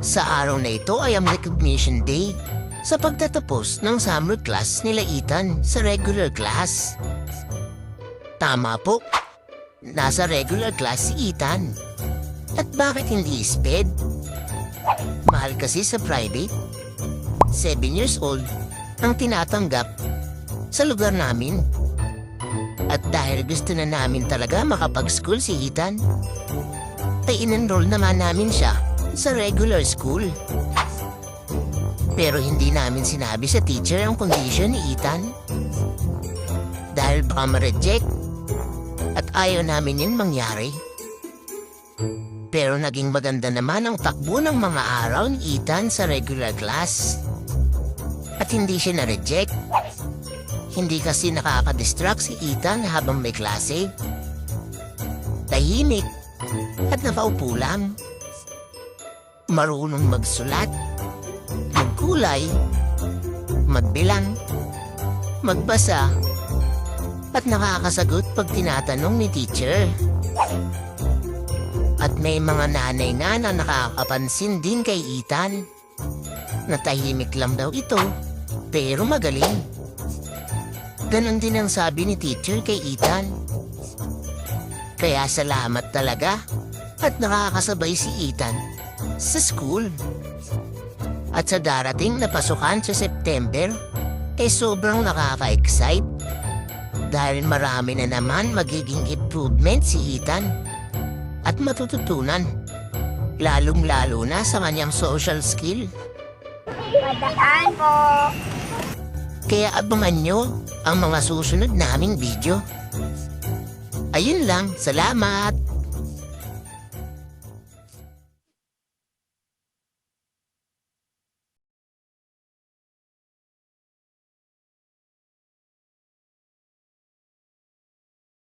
Sa araw na ito ay ang recognition day sa pagtatapos ng summer class nila Ethan sa regular class. Tama po, nasa regular class si Ethan. At bakit hindi SPED? Mahal kasi sa private. 7 years old ang tinatanggap sa lugar namin. At dahil gusto na namin talaga makapag-school si Ethan, ay in-enroll naman namin siya sa regular school. Pero hindi namin sinabi sa teacher ang condition ni Ethan. Dahil baka ma-reject at ayaw namin yun mangyari. Pero naging maganda naman ang takbo ng mga araw ni Ethan sa regular class. At hindi siya na-reject. Hindi kasi nakaka-distract si Ethan habang may klase. Tahimik at nakaupo lang. Marunong magsulat, magkulay, magbilang, magbasa, at nakakasagot pag tinatanong ni teacher. At may mga nanay nga na nakakapansin din kay Ethan. Natahimik lang daw ito, pero magaling. Ganon din ang sabi ni teacher kay Ethan. Kaya salamat talaga at nakakasabay si Ethan sa school. At sa darating na pasukan sa September, sobrang nakaka-excite. Dahil marami na naman magiging improvement si Ethan at matututunan. Lalong-lalo na sa kanyang social skill. Padaan po. Kaya abangan nyo ang mga susunod naming video. Ayun lang, salamat!